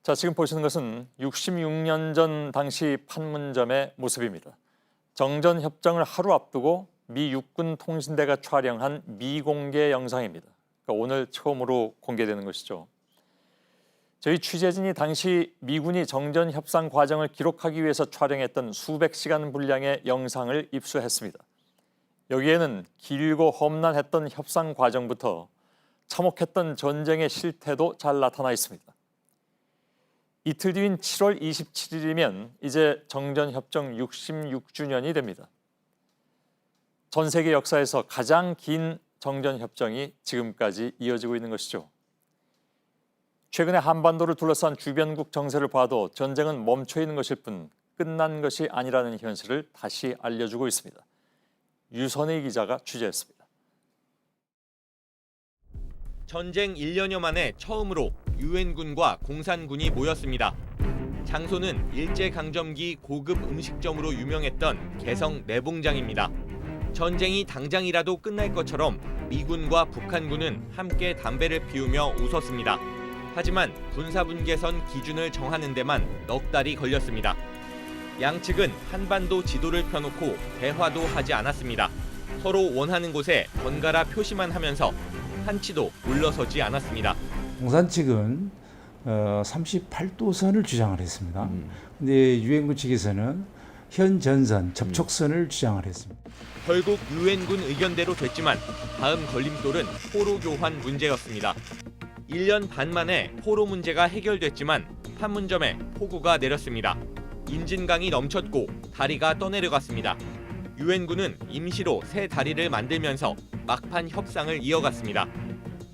자, 지금 보시는 것은 66년 전 당시 판문점의 모습입니다. 정전협정을 하루 앞두고 미 육군 통신대가 촬영한 미공개 영상입니다. 그러니까 오늘 처음으로 공개되는 것이죠. 저희 취재진이 당시 미군이 정전협상 과정을 기록하기 위해서 촬영했던 수백 시간 분량의 영상을 입수했습니다. 여기에는 길고 험난했던 협상 과정부터 참혹했던 전쟁의 실태도 잘 나타나 있습니다. 이틀 뒤인 7월 27일이면 이제 정전협정 66주년이 됩니다. 전 세계 역사에서 가장 긴 정전협정이 지금까지 이어지고 있는 것이죠. 최근에 한반도를 둘러싼 주변국 정세를 봐도 전쟁은 멈춰 있는 것일 뿐 끝난 것이 아니라는 현실을 다시 알려주고 있습니다. 유선희 기자가 취재했습니다. 전쟁 1년여 만에 처음으로 유엔군과 공산군이 모였습니다. 장소는 일제강점기 고급 음식점으로 유명했던 개성 내봉장입니다. 전쟁이 당장이라도 끝날 것처럼 미군과 북한군은 함께 담배를 피우며 웃었습니다. 하지만 군사분계선 기준을 정하는 데만 넉 달이 걸렸습니다. 양측은 한반도 지도를 펴놓고 대화도 하지 않았습니다. 서로 원하는 곳에 번갈아 표시만 하면서 한치도 물러서지 않았습니다. 공산 측은 38도선을 주장을 했습니다. 근데 유엔군 측에서는 현 전선, 접촉선을 주장을 했습니다. 결국 유엔군 의견대로 됐지만 다음 걸림돌은 포로 교환 문제였습니다. 1년 반 만에 포로 문제가 해결됐지만 판문점에 폭우가 내렸습니다. 임진강이 넘쳤고 다리가 떠내려갔습니다. 유엔군은 임시로 새 다리를 만들면서 막판 협상을 이어갔습니다.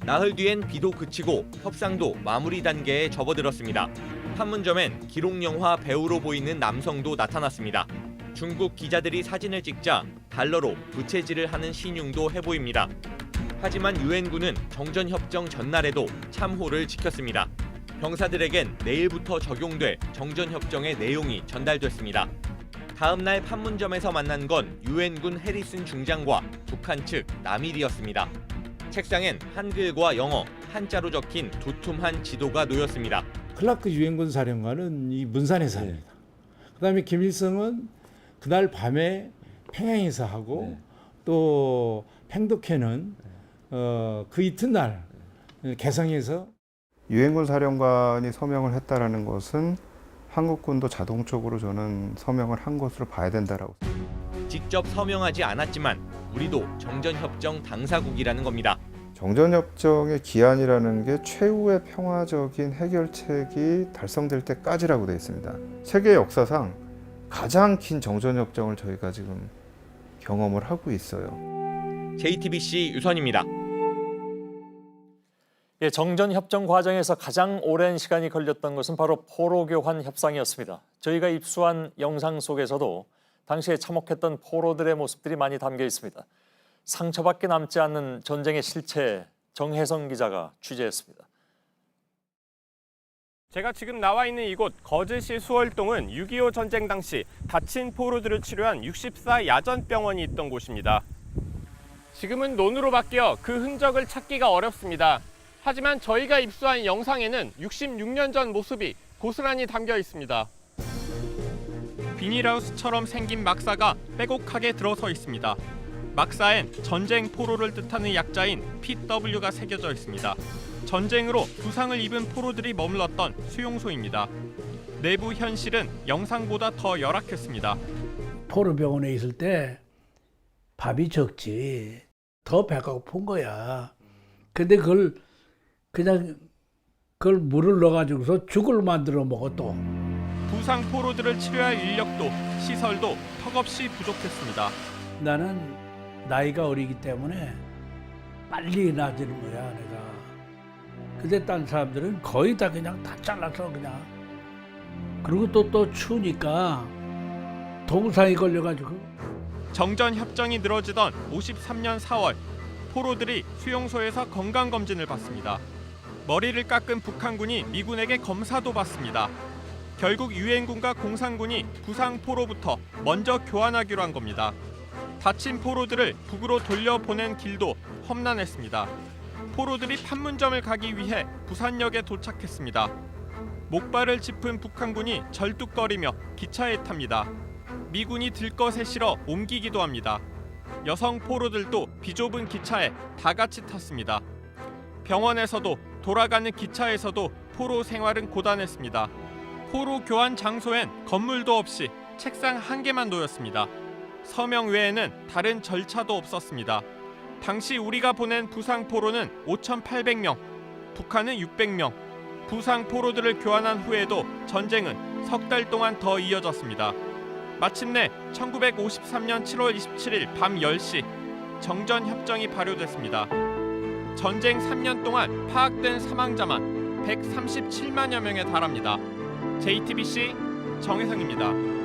나흘 뒤엔 비도 그치고 협상도 마무리 단계에 접어들었습니다. 판문점엔 기록영화 배우로 보이는 남성도 나타났습니다. 중국 기자들이 사진을 찍자 달러로 부채질을 하는 신용도 해보입니다. 하지만 유엔군은 정전협정 전날에도 참호를 지켰습니다. 병사들에겐 내일부터 적용될 정전협정의 내용이 전달됐습니다. 다음 날 판문점에서 만난 건 유엔군 해리슨 중장과 북한 측 남일이었습니다. 책상엔 한글과 영어, 한자로 적힌 두툼한 지도가 놓였습니다. 클라크 유엔군 사령관은 이 문산에 삽니다. 그다음에 김일성은 그날 밤에 평양에서 하고 또 팽독회는 그 이튿날 개성에서. 유엔군 사령관이 서명을 했다라는 것은 한국군도 자동적으로 저는 서명을 한 것으로 봐야 된다라고. 직접 서명하지 않았지만 우리도 정전협정 당사국이라는 겁니다. 정전협정의 기한이라는 게 최후의 평화적인 해결책이 달성될 때까지라고 되어 있습니다. 세계 역사상 가장 긴 정전협정을 저희가 지금 경험을 하고 있어요. JTBC 유선입니다. 예, 정전협정 과정에서 가장 오랜 시간이 걸렸던 것은 바로 포로 교환 협상이었습니다. 저희가 입수한 영상 속에서도 당시에 참혹했던 포로들의 모습들이 많이 담겨 있습니다. 상처밖에 남지 않는 전쟁의 실체, 정혜성 기자가 취재했습니다. 제가 지금 나와 있는 이곳 거제시 수월동은 6.25 전쟁 당시 다친 포로들을 치료한 64 야전병원이 있던 곳입니다. 지금은 논으로 바뀌어 그 흔적을 찾기가 어렵습니다. 하지만 저희가 입수한 영상에는 66년 전 모습이 고스란히 담겨 있습니다. 비닐하우스처럼 생긴 막사가 빼곡하게 들어서 있습니다. 막사엔 전쟁 포로를 뜻하는 약자인 PW가 새겨져 있습니다. 전쟁으로 부상을 입은 포로들이 머물렀던 수용소입니다. 내부 현실은 영상보다 더 열악했습니다. 포로병원에 있을 때 밥이 적지. 더 배가 고픈 거야. 근데 그걸 물을 넣어가지고서 죽을 만들어 먹어 또. 부상 포로들을 치료할 인력도 시설도 턱없이 부족했습니다. 나는 나이가 어리기 때문에 빨리 나아지는 거야 내가. 근데 딴 사람들은 거의 다 그냥 다 잘라서 그냥. 그리고 또 추우니까 동상이 걸려가지고. 정전협정이 늘어지던 53년 4월 포로들이 수용소에서 건강검진을 받습니다. 머리를 깎은 북한군이 미군에게 검사도 받습니다. 결국 유엔군과 공산군이 부상 포로부터 먼저 교환하기로 한 겁니다. 다친 포로들을 북으로 돌려보낸 길도 험난했습니다. 포로들이 판문점을 가기 위해 부산역에 도착했습니다. 목발을 짚은 북한군이 절뚝거리며 기차에 탑니다. 미군이 들것에 실어 옮기기도 합니다. 여성 포로들도 비좁은 기차에 다 같이 탔습니다. 병원에서도 돌아가는 기차에서도 포로 생활은 고단했습니다. 포로 교환 장소엔 건물도 없이 책상 한 개만 놓였습니다. 서명 외에는 다른 절차도 없었습니다. 당시 우리가 보낸 부상 포로는 5,800명, 북한은 600명. 부상 포로들을 교환한 후에도 전쟁은 석 달 동안 더 이어졌습니다. 마침내 1953년 7월 27일 밤 10시 정전 협정이 발효됐습니다. 전쟁 3년 동안 파악된 사망자만 137만여 명에 달합니다. JTBC 정혜성입니다.